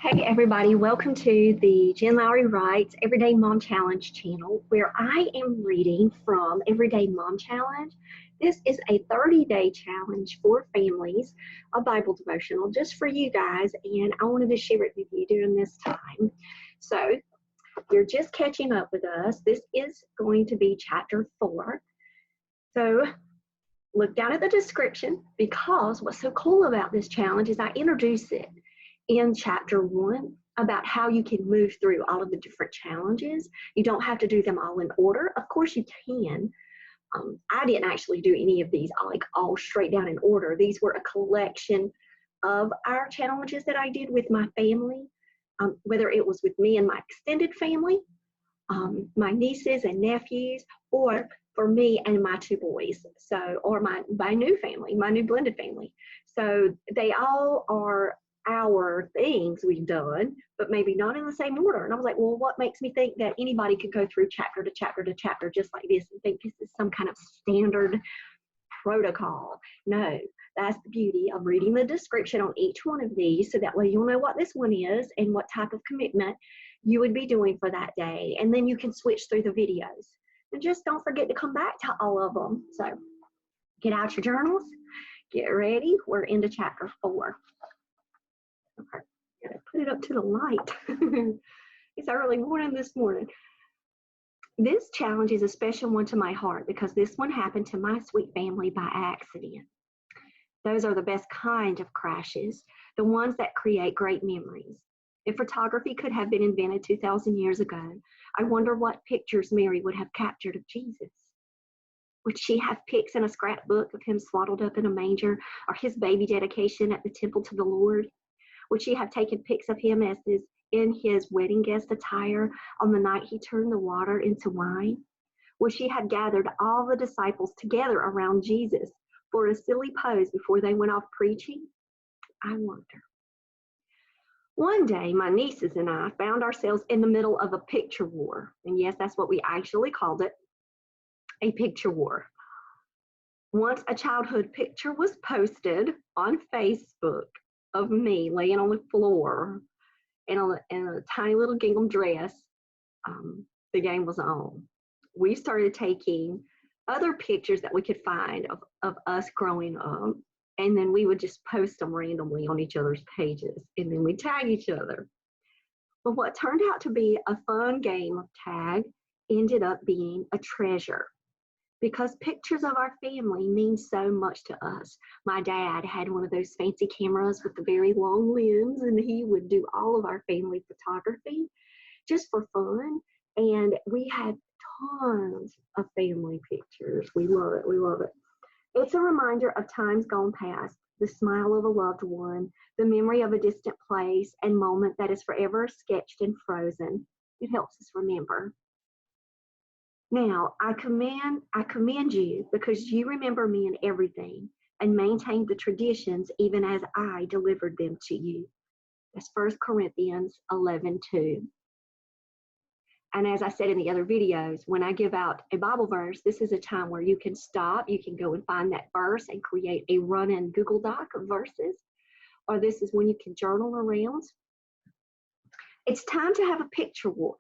Hey everybody, welcome to the Jen Lowry Writes Everyday Mom Challenge channel, where I am reading from Everyday Mom Challenge. This is a 30-day challenge for families, a Bible devotional just for you guys, and I wanted to share it with you during this time. So, you're just catching up with us. This is going to be chapter 4. So, look down at the description, because what's so cool about this challenge is I introduce it in chapter 1 about how you can move through all of the different challenges. You don't have to do them all in order. Of course you can. I didn't actually do any of these all straight down in order. These were a collection of our challenges that I did with my family, whether it was with me and my extended family, my nieces and nephews, or for me and my 2 boys, or my new family, my new blended family. So they all are our things we've done, but maybe not in the same order. And I was like, well, what makes me think that anybody could go through chapter to chapter to chapter just like this and think this is some kind of standard protocol? No, that's the beauty of reading the description on each one of these, so that way you'll know what this one is and what type of commitment you would be doing for that day. And then you can switch through the videos. And just don't forget to come back to all of them. So get out your journals, get ready. We're into chapter 4. Okay, gotta put it up to the light. It's early morning this morning. This challenge is a special one to my heart because this one happened to my sweet family by accident. Those are the best kind of crashes, the ones that create great memories. If photography could have been invented 2,000 years ago, I wonder what pictures Mary would have captured of Jesus. Would she have pics in a scrapbook of him swaddled up in a manger, or his baby dedication at the temple to the Lord? Would she have taken pics of him in his wedding guest attire on the night he turned the water into wine? Would she have gathered all the disciples together around Jesus for a silly pose before they went off preaching? I wonder. One day, my nieces and I found ourselves in the middle of a picture war. And yes, that's what we actually called it, a picture war. Once a childhood picture was posted on Facebook of me laying on the floor in a tiny little gingham dress. The game was on. We started taking other pictures that we could find of us growing up, and then we would just post them randomly on each other's pages, and then we'd tag each other. But what turned out to be a fun game of tag ended up being a treasure, because pictures of our family mean so much to us. My dad had one of those fancy cameras with the very long lens, and he would do all of our family photography just for fun. And we had tons of family pictures. We love it. We love it. It's a reminder of times gone past, the smile of a loved one, the memory of a distant place and moment that is forever sketched and frozen. It helps us remember. Now, I commend you because you remember me in everything and maintained the traditions even as I delivered them to you. That's 1 Corinthians 11:2. And as I said in the other videos, when I give out a Bible verse, this is a time where you can stop, you can go and find that verse and create a run-in Google Doc of verses, or this is when you can journal around. It's time to have a picture war.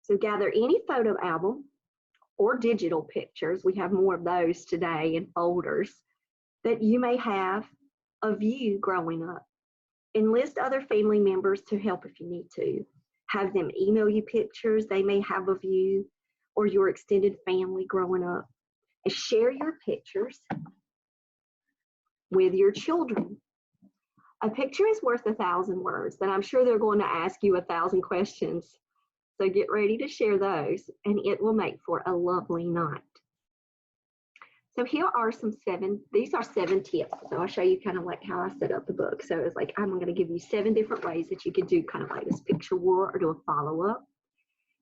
So gather any photo album or digital pictures, we have more of those today in folders, that you may have of you growing up. Enlist other family members to help if you need to. Have them email you pictures they may have of you or your extended family growing up. And share your pictures with your children. A picture is worth 1,000 words, and I'm sure they're going to ask you 1,000 questions. So get ready to share those, and it will make for a lovely night. So here are these are 7 tips. So I'll show you kind of like how I set up the book. So it's like I'm going to give you 7 different ways that you can do kind of like this picture war or do a follow-up.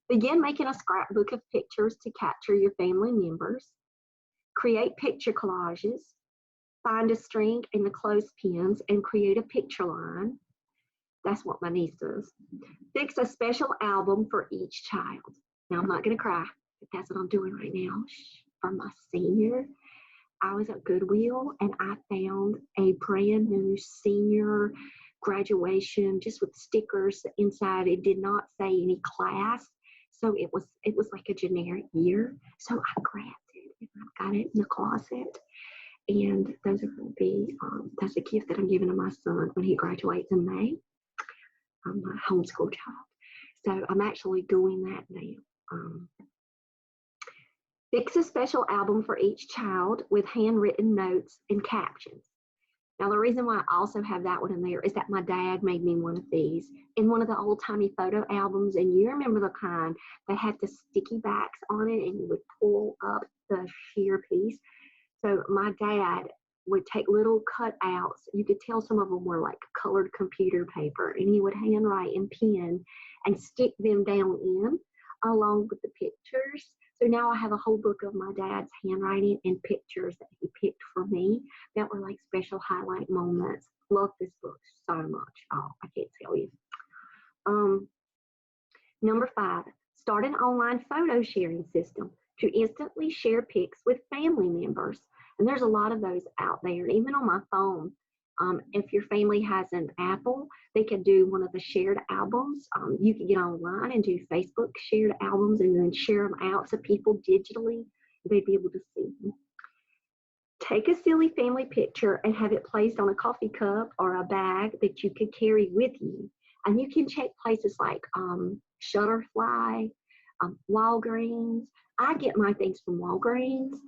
Begin making a scrapbook of pictures to capture your family members. Create picture collages. Find a string and the clothespins and create a picture line. That's what my niece does. Fix a special album for each child. Now, I'm not going to cry, but that's what I'm doing right now. For my senior, I was at Goodwill and I found a brand new senior graduation, just with stickers inside. It did not say any class. So it was like a generic year. So I grabbed it and I've got it in the closet. And those are going to be, that's a gift that I'm giving to my son when he graduates in May. I'm a homeschool child. So I'm actually doing that now. Fix a special album for each child with handwritten notes and captions. Now, the reason why I also have that one in there is that my dad made me one of these in one of the old-timey photo albums, and you remember the kind that had the sticky backs on it, and you would pull up the sheer piece. So my dad would take little cutouts. You could tell some of them were like colored computer paper, and he would handwrite in pen and stick them down in along with the pictures. So now I have a whole book of my dad's handwriting and pictures that he picked for me that were like special highlight moments. Love this book so much. Oh, I can't tell you. Number 5, start an online photo sharing system to instantly share pics with family members. And there's a lot of those out there, even on my phone. If your family has an Apple, they could do one of the shared albums. You could get online and do Facebook shared albums and then share them out to people digitally. They'd be able to see them. Take a silly family picture and have it placed on a coffee cup or a bag that you could carry with you. And you can check places like Shutterfly, Walgreens. I get my things from Walgreens.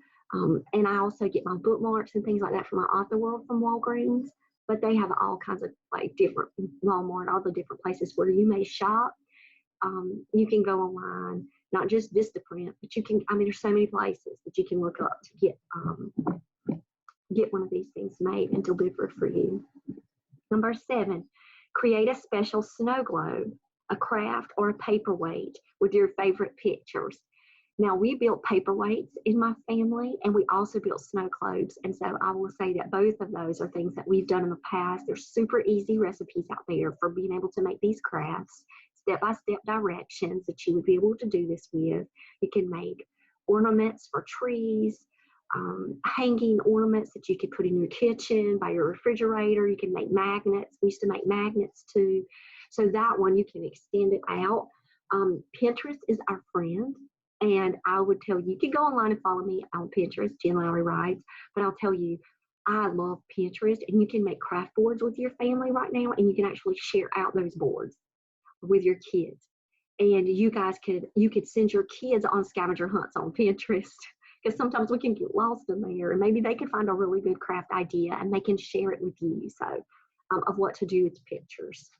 And I also get my bookmarks and things like that from my Author World from Walgreens. But they have all kinds of like different Walmart, all the different places where you may shop. You can go online, not just Vistaprint, but you can, there's so many places that you can look up to get one of these things made and delivered for you. Number 7, create a special snow globe, a craft, or a paperweight with your favorite pictures. Now, we built paperweights in my family, and we also built snow globes. And so I will say that both of those are things that we've done in the past. There's super easy recipes out there for being able to make these crafts, step-by-step directions that you would be able to do this with. You can make ornaments for trees, hanging ornaments that you could put in your kitchen, by your refrigerator. You can make magnets. We used to make magnets too. So that one, you can extend it out. Pinterest is our friend. And I would tell you, you can go online and follow me on Pinterest, Jen Lowry Writes, but I'll tell you, I love Pinterest, and you can make craft boards with your family right now, and you can actually share out those boards with your kids. And you could send your kids on scavenger hunts on Pinterest, because sometimes we can get lost in there, and maybe they can find a really good craft idea, and they can share it with you, so of what to do with pictures.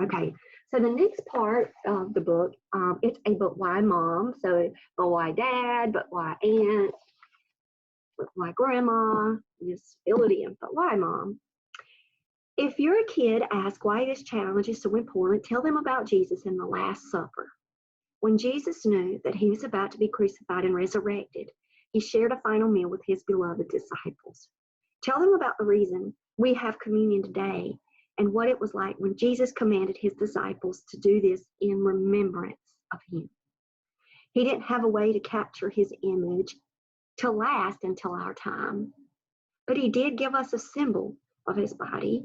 Okay, so the next part of the book, it's a but why mom. So, but why dad, but why aunt, but why grandma, just fill it in, but why mom. If you're a kid, ask why this challenge is so important. Tell them about Jesus in the Last Supper. When Jesus knew that he was about to be crucified and resurrected, he shared a final meal with his beloved disciples. Tell them about the reason we have communion today and what it was like when Jesus commanded his disciples to do this in remembrance of him. He didn't have a way to capture his image to last until our time, but he did give us a symbol of his body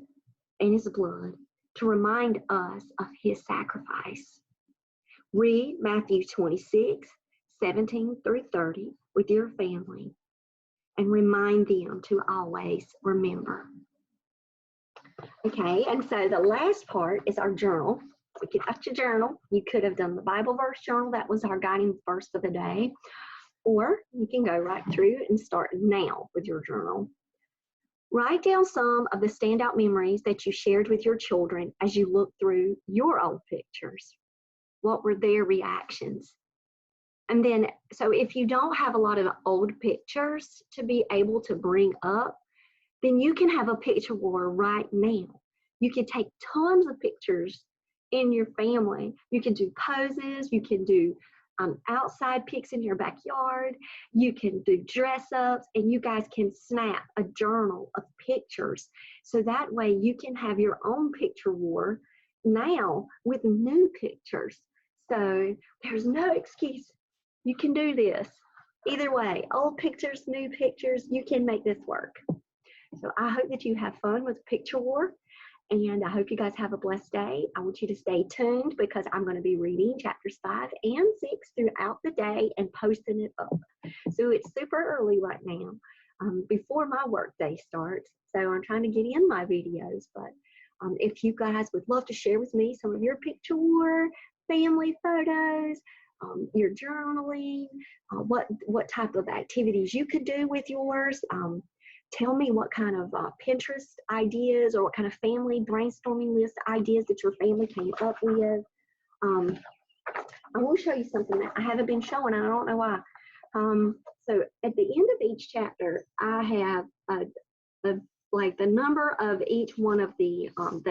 and his blood to remind us of his sacrifice. Read Matthew 26:17-30 with your family and remind them to always remember. Okay, and so the last part is our journal. So get out your journal. You could have done the Bible verse journal. That was our guiding verse of the day. Or you can go right through and start now with your journal. Write down some of the standout memories that you shared with your children as you look through your old pictures. What were their reactions? And then, so if you don't have a lot of old pictures to be able to bring up, then you can have a picture war right now. You can take tons of pictures in your family. You can do poses. You can do outside pics in your backyard. You can do dress ups, and you guys can snap a journal of pictures. So that way you can have your own picture war now with new pictures. So there's no excuse. You can do this. Either way, old pictures, new pictures, you can make this work. So I hope that you have fun with Picture War, And I hope you guys have a blessed day. I want you to stay tuned because I'm going to be reading chapters 5 and 6 throughout the day and posting it up. So it's super early right now, before my work day starts. So I'm trying to get in my videos. But if you guys would love to share with me some of your picture family photos, your journaling, what type of activities you could do with yours. Tell me what kind of Pinterest ideas or what kind of family brainstorming list ideas that your family came up with. I will show you something that I haven't been showing, and I don't know why. So at the end of each chapter, I have like the number of each one of the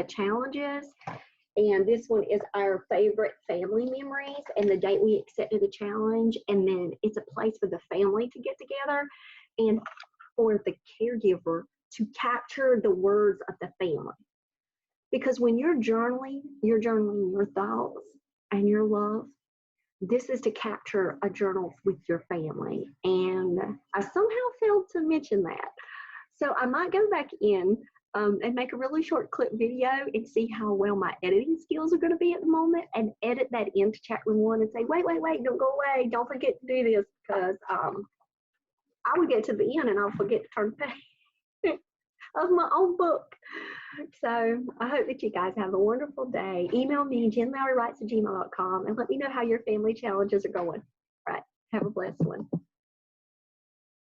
challenges. And this one is our favorite family memories and the date we accepted the challenge. And then it's a place for the family to get together and for the caregiver to capture the words of the family. Because when you're journaling your thoughts and your love. This is to capture a journal with your family. And I somehow failed to mention that. So I might go back in and make a really short clip video and see how well my editing skills are going to be at the moment and edit that into chapter 1 and say, wait, don't go away. Don't forget to do this because I will get to the end and I'll forget to turn the page of my own book. So I hope that you guys have a wonderful day. Email me, jenlowrywrites@gmail.com, and let me know how your family challenges are going. All right. Have a blessed one.